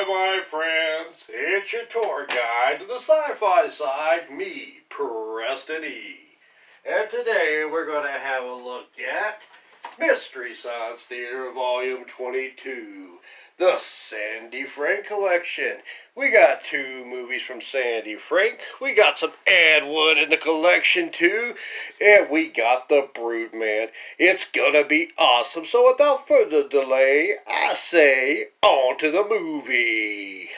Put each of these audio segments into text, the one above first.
my friends. It's your tour guide to the sci-fi side, me, Preston E. And today we're going to have a look at Mystery Science Theater Volume 22, the Sandy Frank Collection. We got 2 movies from Sandy Frank. We got some Ed Wood in the collection too. And we got The Brute Man. It's gonna be awesome. So without further delay, I say, on to the movie.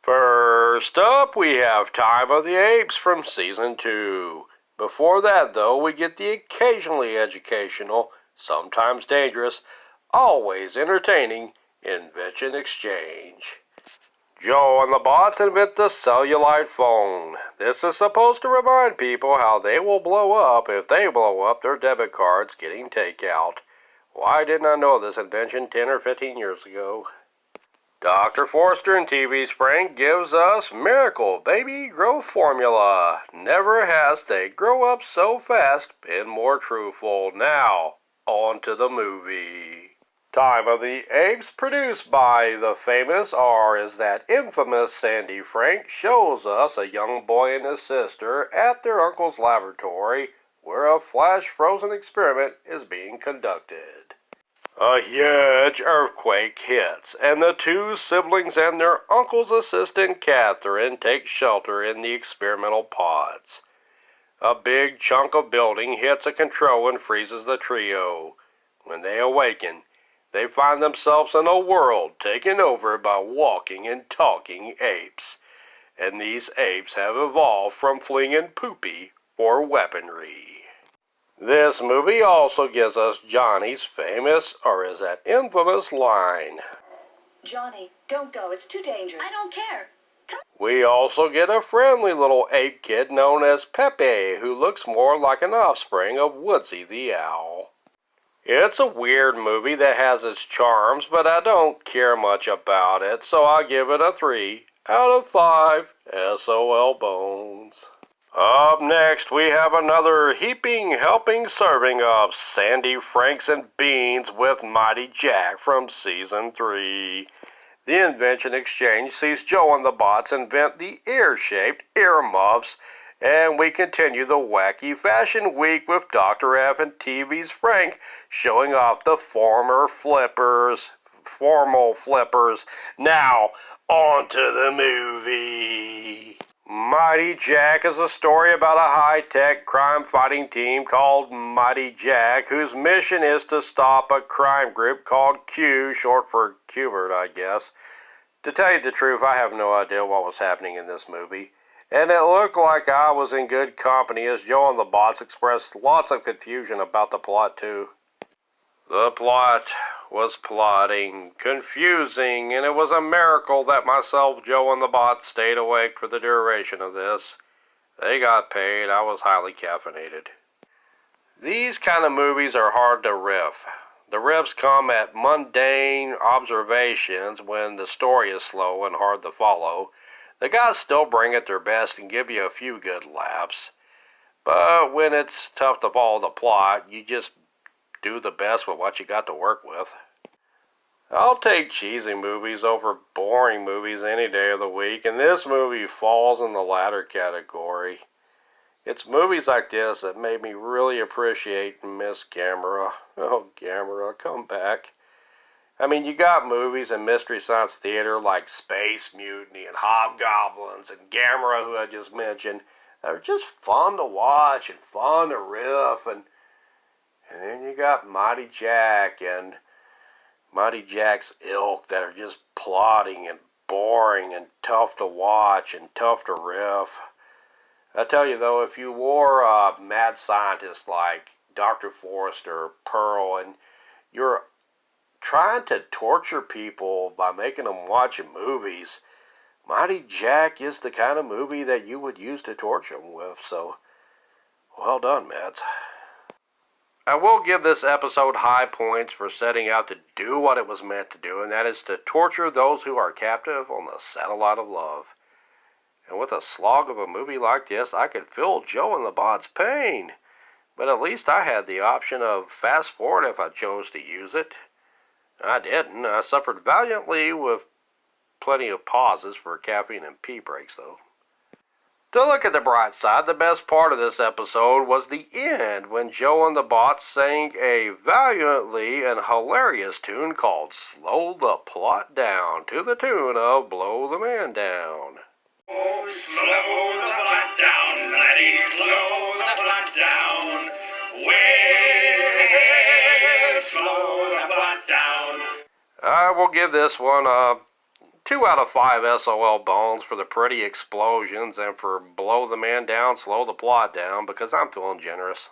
First up, we have Time of the Apes from Season 2. Before that, though, we get the occasionally educational, sometimes dangerous, always entertaining Invention Exchange. Joe and the bots invent the cellulite phone. This is supposed to remind people how they will blow up if they blow up their debit cards getting takeout. Why didn't I know this invention 10 or 15 years ago? Dr. Forster and TV's Frank gives us Miracle Baby Growth Formula. Never has they grow up so fast been more truthful. Now, on to the movie. Time of the Apes, produced by the famous or is that infamous Sandy Frank, shows us a young boy and his sister at their uncle's laboratory where a flash-frozen experiment is being conducted. A huge earthquake hits, and the 2 siblings and their uncle's assistant Catherine take shelter in the experimental pods. A big chunk of building hits a control and freezes the trio. When they awaken, they find themselves in a world taken over by walking and talking apes. And these apes have evolved from flinging poopy for weaponry. This movie also gives us Johnny's famous, or is that infamous, line. Johnny, don't go. It's too dangerous. I don't care. Come. We also get a friendly little ape kid known as Pepe, who looks more like an offspring of Woodsy the Owl. It's a weird movie that has its charms, but I don't care much about it, so I give it a 3 out of 5 SOL bones. Up next, we have another heaping, helping serving of Sandy Franks and Beans with Mighty Jack from Season 3. The Invention Exchange sees Joe and the bots invent the ear-shaped earmuffs, and we continue the wacky fashion week with Dr. F and TV's Frank showing off the formal flippers. Now, on to the movie. Mighty Jack is a story about a high-tech crime-fighting team called Mighty Jack, whose mission is to stop a crime group called Q, short for Qbert, I guess. To tell you the truth, I have no idea what was happening in this movie, and it looked like I was in good company as Joe and the bots expressed lots of confusion about the plot, too. The plot was plotting, confusing, and it was a miracle that myself, Joe, and the bots stayed awake for the duration of this. They got paid. I was highly caffeinated. These kind of movies are hard to riff. The riffs come at mundane observations when the story is slow and hard to follow. The guys still bring it their best and give you a few good laughs. But when it's tough to follow the plot, you just do the best with what you got to work with. I'll take cheesy movies over boring movies any day of the week, and this movie falls in the latter category. It's movies like this that made me really appreciate and miss Gamera. Oh, Gamera, come back. I mean, you got movies in Mystery Science Theater like Space Mutiny and Hobgoblins and Gamera, who I just mentioned, that are just fun to watch and fun to riff, and then you got Mighty Jack and Mighty Jack's ilk that are just plodding and boring and tough to watch and tough to riff. I tell you though, if you wore a mad scientist like Dr. Forster or Pearl and you're trying to torture people by making them watch movies, Mighty Jack is the kind of movie that you would use to torture them with, so well done, Mads. I will give this episode high points for setting out to do what it was meant to do, and that is to torture those who are captive on the satellite of love. And with a slog of a movie like this, I could feel Joe and the bot's pain. but at least I had the option of fast forward if I chose to use it. I didn't. I suffered valiantly with plenty of pauses for caffeine and pee breaks, though. To look at the bright side, the best part of this episode was the end when Joe and the Bots sang a valiantly and hilarious tune called Slow the Plot Down to the tune of Blow the Man Down. Oh, slow the plot down, laddie, slow the plot down. Way, slow the plot down. I will give this one a 2 out of 5 SOL bones for the pretty explosions and for Blow the Man Down, Slow the Plot Down, because I'm feeling generous.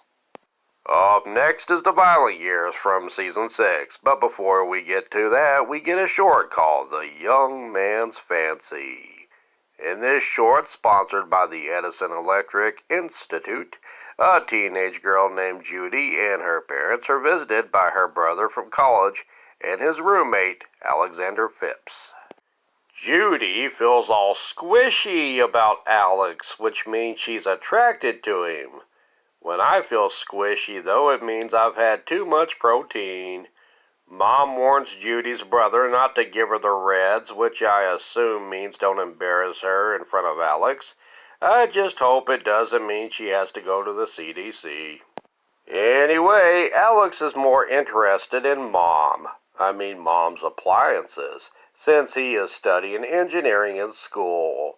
Up next is the Violent Years from Season 6, but before we get to that, we get a short called The Young Man's Fancy. In this short, sponsored by the Edison Electric Institute, a teenage girl named Judy and her parents are visited by her brother from college and his roommate, Alexander Phipps. Judy feels all squishy about Alex, which means she's attracted to him. When I feel squishy, though, it means I've had too much protein. Mom warns Judy's brother not to give her the reds, which I assume means don't embarrass her in front of Alex. I just hope it doesn't mean she has to go to the CDC. Anyway, Alex is more interested in Mom's appliances, since he is studying engineering in school.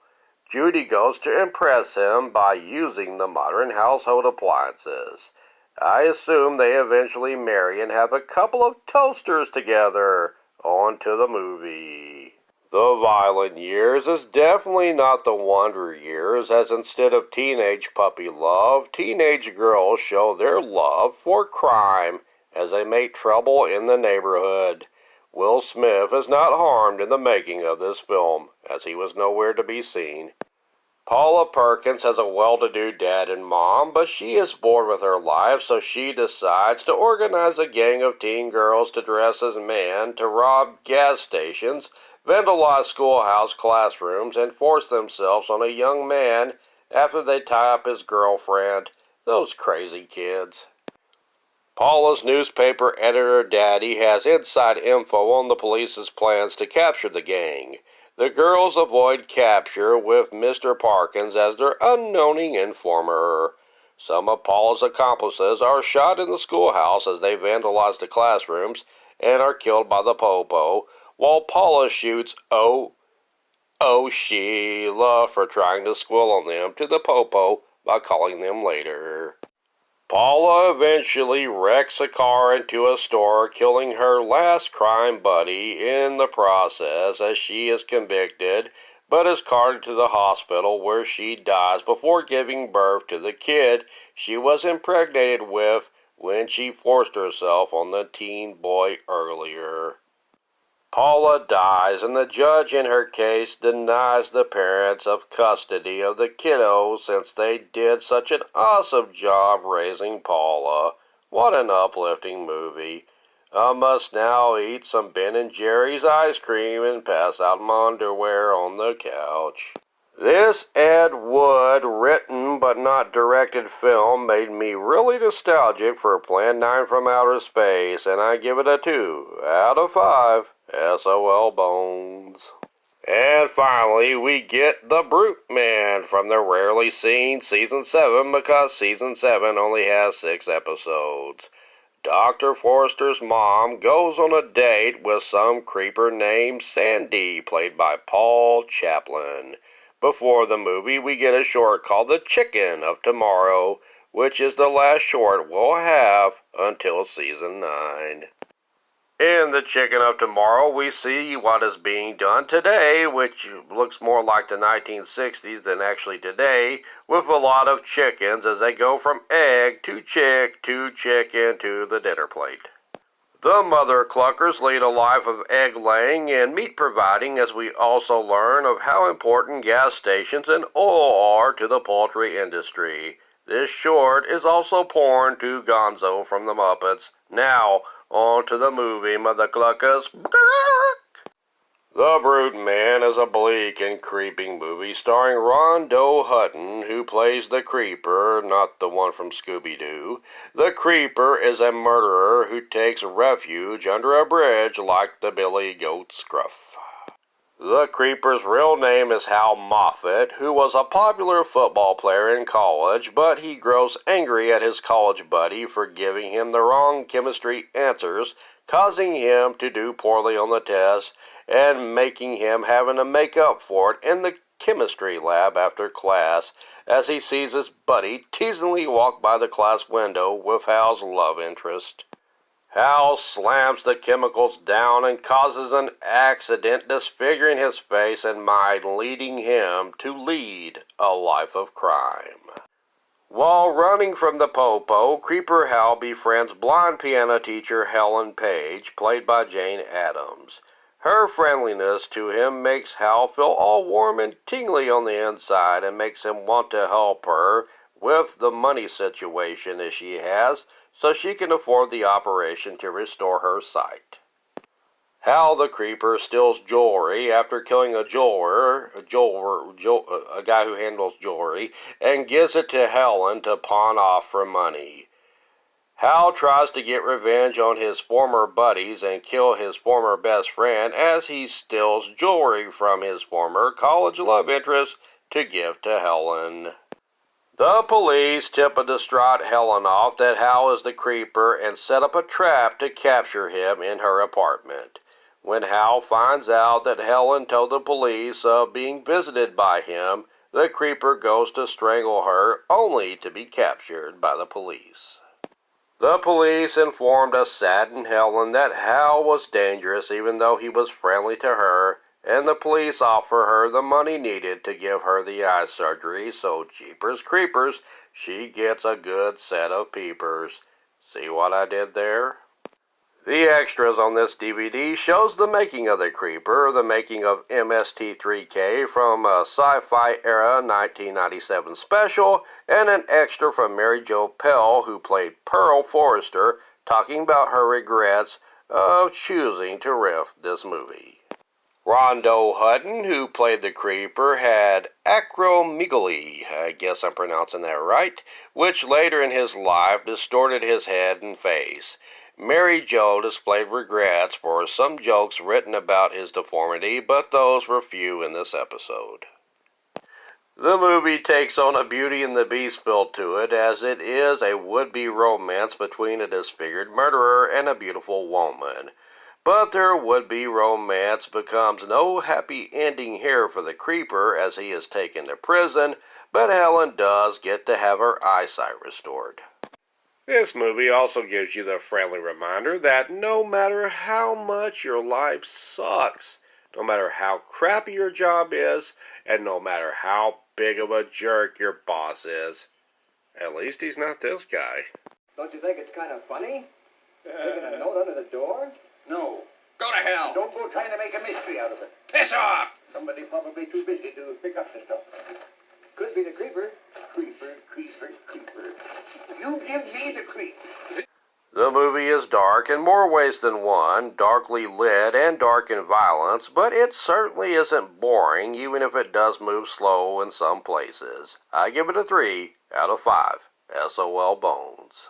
Judy goes to impress him by using the modern household appliances. I assume they eventually marry and have a couple of toasters together. On to the movie. The Violent Years is definitely not the Wonder Years, as instead of teenage puppy love, teenage girls show their love for crime as they make trouble in the neighborhood. Will Smith is not harmed in the making of this film, as he was nowhere to be seen. Paula Perkins has a well-to-do dad and mom, but she is bored with her life, so she decides to organize a gang of teen girls to dress as men to rob gas stations, vandalize schoolhouse classrooms, and force themselves on a young man after they tie up his girlfriend. Those crazy kids. Paula's newspaper editor daddy has inside info on the police's plans to capture the gang. The girls avoid capture with Mr. Parkins as their unknowing informer. Some of Paula's accomplices are shot in the schoolhouse as they vandalize the classrooms and are killed by the popo, while Paula shoots Sheila for trying to squill on them to the popo by calling them later. Paula eventually wrecks a car into a store, killing her last crime buddy in the process as she is convicted, but is carted to the hospital where she dies before giving birth to the kid she was impregnated with when she forced herself on the teen boy earlier. Paula dies, and the judge in her case denies the parents of custody of the kiddo since they did such an awesome job raising Paula. What an uplifting movie. I must now eat some Ben & Jerry's ice cream and pass out my underwear on the couch. This Ed Wood written but not directed film made me really nostalgic for Plan 9 from Outer Space, and I give it a 2 out of 5 SOL bones. And finally, we get the Brute Man from the rarely seen Season 7 because Season 7 only has 6 episodes. Dr. Forrester's mom goes on a date with some creeper named Sandy, played by Paul Chaplin. Before the movie, we get a short called The Chicken of Tomorrow, which is the last short we'll have until Season 9. In The Chicken of Tomorrow, we see what is being done today, which looks more like the 1960s than actually today, with a lot of chickens as they go from egg to chicken to the dinner plate. The mother cluckers lead a life of egg laying and meat providing, as we also learn of how important gas stations and oil are to the poultry industry. This short is also porn to Gonzo from the Muppets. Now, on to the movie, Mother Cluckers. The Brute Man is a bleak and creeping movie starring Rondo Hutton, who plays the Creeper, not the one from Scooby-Doo. The Creeper is a murderer who takes refuge under a bridge like the Billy Goat Scruff. The Creeper's real name is Hal Moffat, who was a popular football player in college, but he grows angry at his college buddy for giving him the wrong chemistry answers, causing him to do poorly on the test and making him having to make up for it in the chemistry lab after class as he sees his buddy teasingly walk by the class window with Hal's love interest. Hal slams the chemicals down and causes an accident, disfiguring his face and mind, leading him to lead a life of crime. While running from the Popo, Creeper Hal befriends blonde piano teacher Helen Page, played by Jane Addams. Her friendliness to him makes Hal feel all warm and tingly on the inside and makes him want to help her with the money situation that she has so she can afford the operation to restore her sight. Hal the Creeper steals jewelry after killing a guy who handles jewelry, and gives it to Helen to pawn off for money. Hal tries to get revenge on his former buddies and kill his former best friend as he steals jewelry from his former college love interest to give to Helen. The police tip a distraught Helen off that Hal is the Creeper and set up a trap to capture him in her apartment. When Hal finds out that Helen told the police of being visited by him, the Creeper goes to strangle her, only to be captured by the police. The police informed a saddened Helen that Hal was dangerous even though he was friendly to her, and the police offer her the money needed to give her the eye surgery, so jeepers creepers, she gets a good set of peepers. See what I did there? The extras on this DVD shows the making of the Creeper, the making of MST3K from a Sci-Fi Era 1997 special, and an extra from Mary Jo Pehl, who played Pearl Forrester, talking about her regrets of choosing to riff this movie. Rondo Hutton, who played the Creeper, had acromegaly, I guess I'm pronouncing that right, which later in his life distorted his head and face. Mary Jo displayed regrets for some jokes written about his deformity, but those were few in this episode. The movie takes on a Beauty and the Beast feel to it, as it is a would-be romance between a disfigured murderer and a beautiful woman. But their would-be romance becomes no happy ending here for the Creeper as he is taken to prison, but Helen does get to have her eyesight restored. This movie also gives you the friendly reminder that no matter how much your life sucks, no matter how crappy your job is, and no matter how big of a jerk your boss is, at least he's not this guy. Don't you think it's kind of funny? Sticking a note under the door? No. Go to hell. Don't go trying to make a mystery out of it. Piss off. Somebody probably too busy to pick up the stuff. Could be the Creeper. Creeper, creeper, creeper. You give me the creep. The movie is dark in more ways than one, darkly lit and dark in violence, but it certainly isn't boring, even if it does move slow in some places. I give it a 3 out of 5. SOL Bones.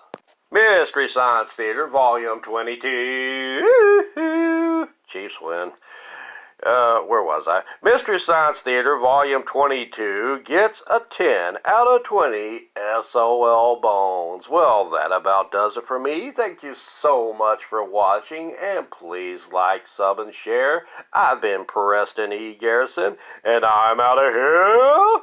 Mystery Science Theater, Volume 22. Chiefs win. Where was I? Mystery Science Theater, Volume 22, gets a 10 out of 20 SOL Bones. Well, that about does it for me. Thank you so much for watching, and please like, sub, and share. I've been Preston E. Garrison, and I'm out of here.